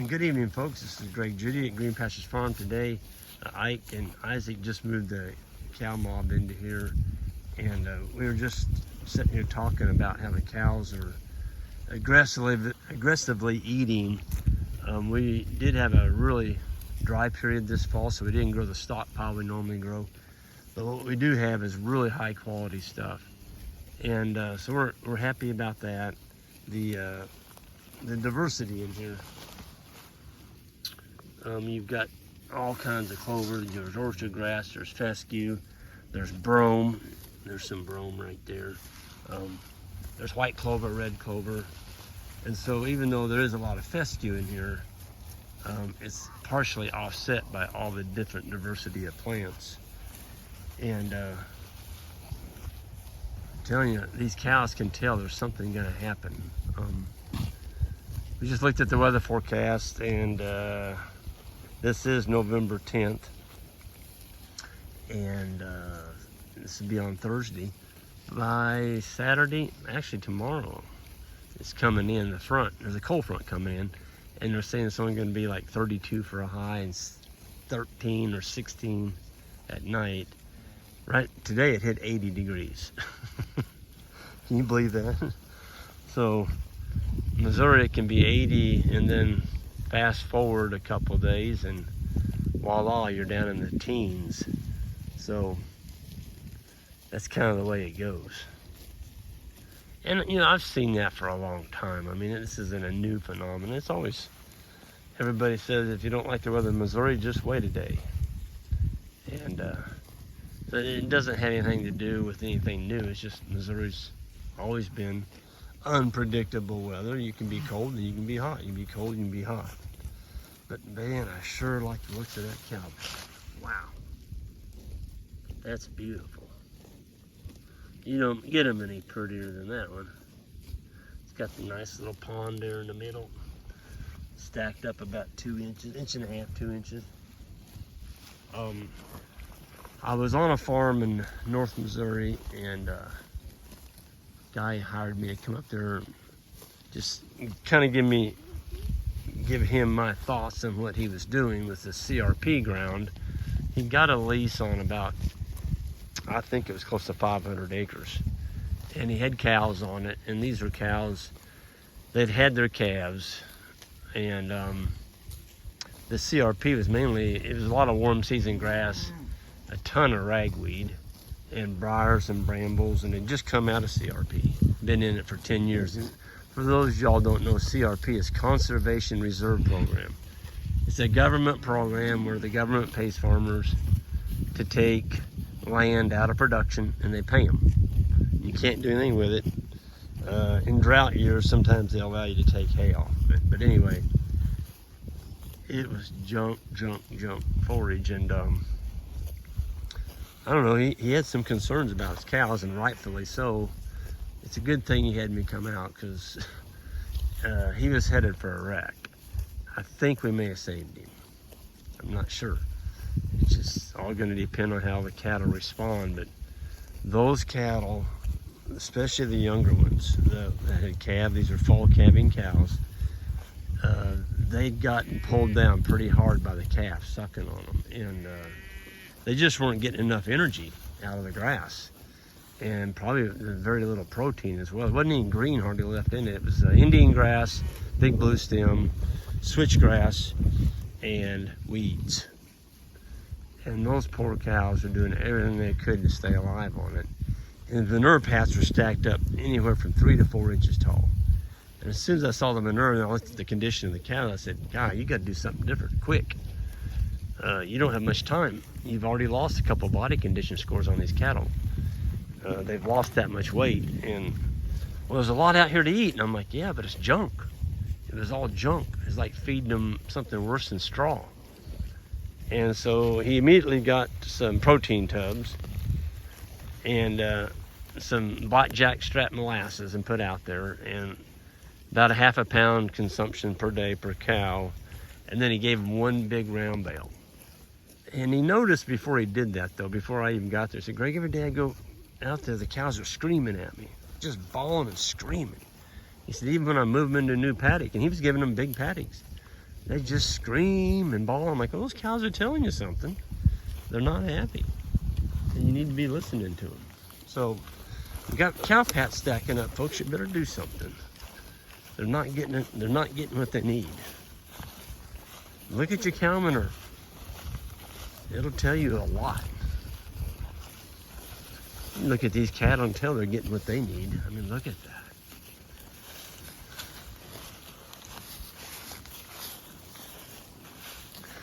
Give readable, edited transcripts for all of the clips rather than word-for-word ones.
Good evening, folks. This is Greg Judy at Green Pastures Farm. Today, Ike and Isaac just moved the cow mob into here, and we were just sitting here talking about how the cows are aggressively eating. We did have a really dry period this fall, so we didn't grow the stockpile we normally grow. But what we do have is really high quality stuff, and so we're happy about that. The diversity in here. You've got all kinds of clover. There's orchard grass, there's fescue, there's brome. There's some brome right there. There's white clover, red clover. And so even though there is a lot of fescue in here, it's partially offset by all the different diversity of plants. And I'm telling you, these cows can tell there's something gonna happen. We just looked at the weather forecast, and this is November 10th, and this will be on Thursday. By Saturday, actually tomorrow, it's coming in the front. There's a cold front coming in, and they're saying it's only going to be like 32 for a high and 13 or 16 at night. Right today, it hit 80 degrees. Can you believe that? So Missouri, it can be 80, and then fast forward a couple days and voila, you're down in the teens. So that's kind of the way it goes. And you know, I've seen that for a long time. I mean, this isn't a new phenomenon. It's always, everybody says if you don't like the weather in Missouri, just wait a day. And so it doesn't have anything to do with anything new. It's just Missouri's always been unpredictable weather. You can be cold and you can be hot. You can be cold and you can be hot. But man, I sure like the looks of that cow. Wow, that's beautiful. You don't get them any prettier than that one. It's got the nice little pond there in the middle, stacked up about 2 inches, inch and a half, 2 inches. I was on a farm in North Missouri, and guy hired me to come up there, just kind of give him my thoughts on what he was doing with the CRP ground. He got a lease on about, I think it was close to 500 acres, and he had cows on it. And these were cows that had their calves, and the CRP was mainly, it was a lot of warm season grass, a ton of ragweed, and briars and brambles, and it just come out of CRP. Been in it for 10 years. And for those of y'all don't know, CRP is Conservation Reserve Program. It's a government program where the government pays farmers to take land out of production, and they pay them. You can't do anything with it. In drought years, sometimes they'll allow you to take hay off. But anyway, it was junk forage, and I don't know, he had some concerns about his cows, and rightfully so. It's a good thing he had me come out, because he was headed for a wreck. I think we may have saved him. I'm not sure. It's just all going to depend on how the cattle respond. But those cattle, especially the younger ones that had calved, these are fall calving cows, they'd gotten pulled down pretty hard by the calf sucking on them. And they just weren't getting enough energy out of the grass, and probably very little protein as well. It wasn't even green hardly left in it. It was Indian grass, big blue stem, switchgrass, and weeds. And those poor cows were doing everything they could to stay alive on it. And the manure paths were stacked up anywhere from 3 to 4 inches tall. And as soon as I saw the manure and I looked at the condition of the cow, I said, God, you got to do something different, quick. You don't have much time. You've already lost a couple body condition scores on these cattle. They've lost that much weight, and well, there's a lot out here to eat. And I'm like, yeah, but it's junk. It was all junk. It's like feeding them something worse than straw. And so he immediately got some protein tubs and some blackjack strap molasses and put out there, and about a ½ pound consumption per day per cow. And then he gave them one big round bale. And he noticed before he did that, though, before I even got there, he said, Greg, every day I go out there, the cows are screaming at me, just bawling and screaming. He said, even when I move them into a new paddock, and he was giving them big paddocks, They just scream and bawl. I'm like, well, those cows are telling you something. They're not happy. And you need to be listening to them. So we got cow pats stacking up, folks. You better do something. They're not getting it. They're not getting what they need. Look at your cow manure. It'll tell you a lot. Look at these cattle and tell they're getting what they need. I mean, look at that.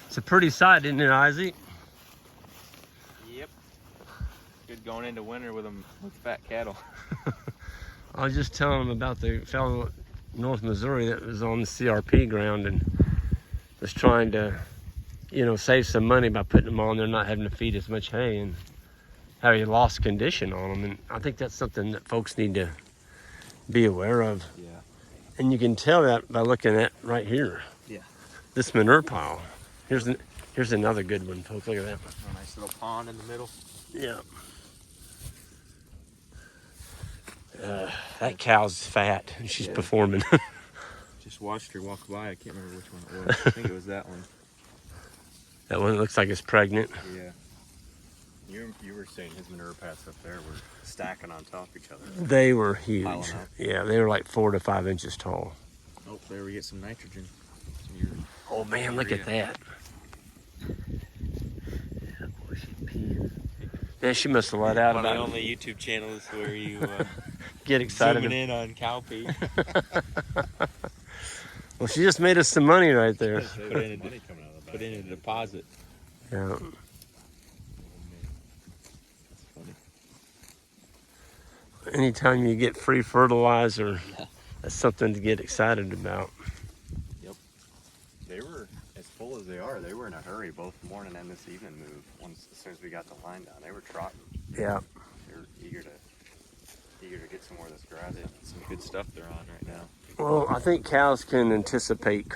It's a pretty sight, isn't it, Isaac? Yep. Good going into winter with them with fat cattle. I was just telling them about the fellow in North Missouri that was on the CRP ground and was trying to, you know, save some money by putting them on there, not having to feed as much hay, and how he lost condition on them. And I think that's something that folks need to be aware of. Yeah. And you can tell that by looking at right here. Yeah. This manure pile. Here's another good one, folks. Look at that one. A nice little pond in the middle. Yeah. That cow's fat and she's performing. Just watched her walk by. I can't remember which one it was. I think it was that one. That one looks like it's pregnant. Yeah. You were saying his manure paths up there were stacking on top of each other. They were huge. Piling up. Yeah, they were like 4 to 5 inches tall. Oh, there we get some nitrogen. Oh man, look at that. Yeah, boy, she's peeing. Man, she must have let out One of about the only YouTube channels where you get excited. zooming in on cow pee. Well, she just made us some money right there. Put in a deposit. Yeah. Anytime you get free fertilizer, that's something to get excited about. Yep. They were, as full as they were in a hurry both morning and this evening move. As soon as we got the line down, they were trotting. Yeah. They were eager to get some more of this grass. Some good stuff they're on right now. Well, I think cows can anticipate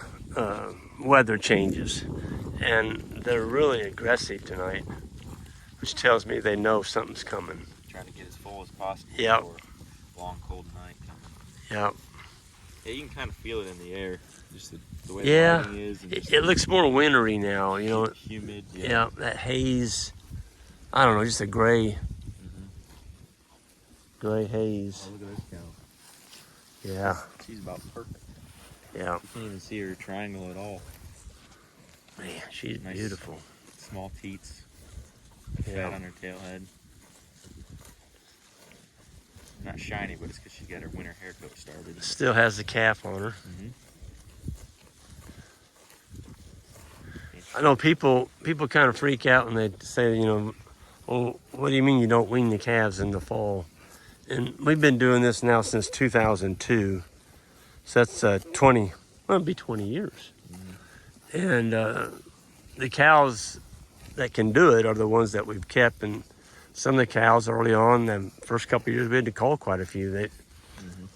weather changes, and they're really aggressive tonight, which tells me they know something's coming. Trying to get as full as possible Yep. before a long, cold night coming. Yep. Yeah, you can kind of feel it in the air, just the way Yeah. the lighting is. And It looks more wintry now, you know. humid. Yeah, that haze. I don't know, just a gray haze. Oh, look at this cow. Yeah. She's about perfect. Yeah. You can't even see her triangle at all. Man, she's Nice. beautiful. Small teats. Yeah. Fat on her tail head. Not shiny, but it's because she got her winter haircut started. Still has the calf on her. I know people kind of freak out when they say, you know, well, what do you mean you don't wean the calves in the fall? And we've been doing this now since 2002. So that's 20, well, it'll be 20 years. And the cows that can do it are the ones that we've kept. And some of the cows early on, the first couple of years, we had to call quite a few. They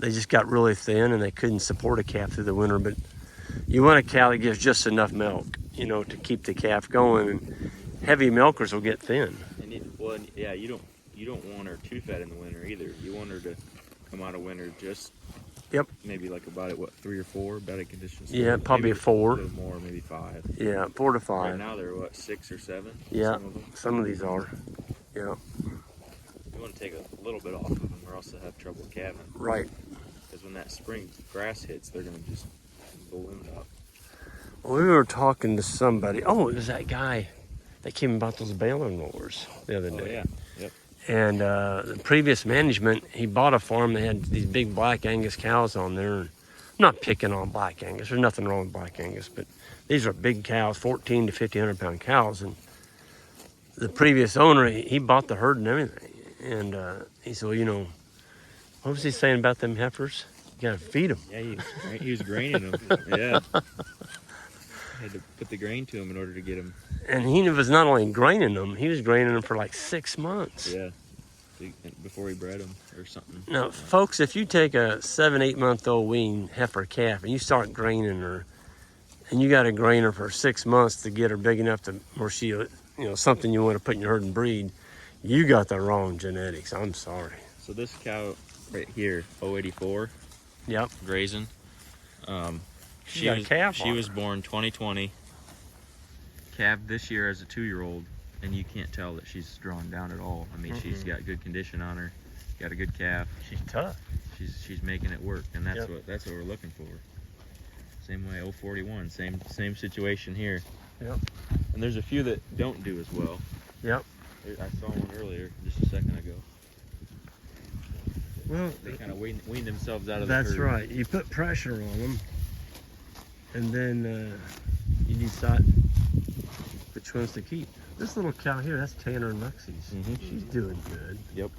just got really thin and they couldn't support a calf through the winter. But you want a cow that gives just enough milk, you know, to keep the calf going. And heavy milkers will get thin. Yeah, you don't want her too fat in the winter either. You want her to come out of winter just maybe like about 3 or 4 bedding conditions. Yeah, probably maybe a 4. A little more, maybe 5. Yeah, 4 to 5. Right now they're 6 or 7. Yeah, some of them. some of these are. Yeah. You want to take a little bit off of them, or else they'll have trouble calving. Right. Because when that spring grass hits, they're gonna just balloon up. We were talking to somebody. Oh, it was that guy that came about those baler mowers the other day. Oh yeah. Yep. And the previous management, he bought a farm that had these big black Angus cows on there. I'm not picking on black Angus. There's nothing wrong with black Angus, but these are big cows, 14 to 1,500 pound cows. And the previous owner, he bought the herd and everything. And he said, well, you know, what was he saying about them heifers? You gotta feed them. Yeah, he was graining them. Yeah. Had to put the grain to them in order to get them. And he was not only graining them, he was graining them for like 6 months. Yeah. Before he bred them or something. Now, folks, if you take a 7-8 month old wean heifer calf and you start graining her, and you got to grain her for 6 months to get her big enough to where she, you know, something you want to put in your herd and breed, you got the wrong genetics. I'm sorry. So this cow right here, 084. Yep. Grazing. She got a calf She on was her. born 2020. Calved this year as a 2-year-old, and you can't tell that she's drawn down at all. I mean, she's got good condition on her. Got a good calf. She's tough. She's making it work, and that's Yep. what we're looking for. Same way 041, same situation here. Yep. And there's a few that don't do as well. Yep. I saw one earlier just a second ago. Well, They kind of wean themselves out of that's the herd. right. You put pressure on them, and then you decide which ones to keep. This little cow here, that's Tanner and Lexi's. She's doing good. Yep.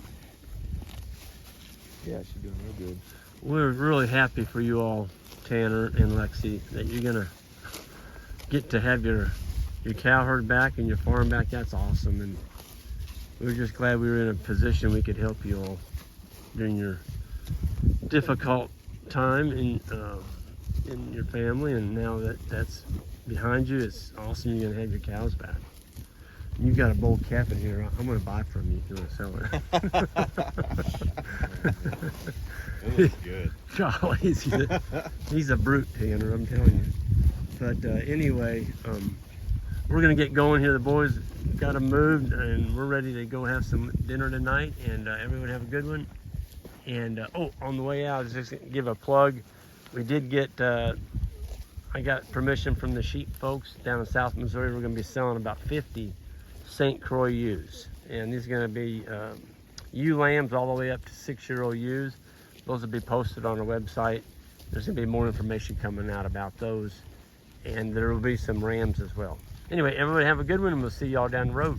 Yeah, she's doing real good. We're really happy for you all, Tanner and Lexi, that you're gonna get to have your cow herd back and your farm back. That's awesome, and we're just glad we were in a position we could help you all during your difficult time in your family. And now that that's behind you, it's awesome. You're gonna have your cows back. You've got a bull calf in here. I'm gonna buy from you if you want to sell it. It looks good. Golly, he's a brute, Tanner, I'm telling you. But anyway, we're gonna get going here. The boys got them moved, and we're ready to go have some dinner tonight. And everyone have a good one. And on the way out, just gonna give a plug. We did get. I got permission from the sheep folks down in South Missouri. We're gonna be selling about 50 St. Croix ewes, and these are gonna be ewe lambs all the way up to 6-year-old ewes. Those will be posted on our website. There's gonna be more information coming out about those, and there will be some rams as well. Anyway, everybody have a good one, and we'll see y'all down the road.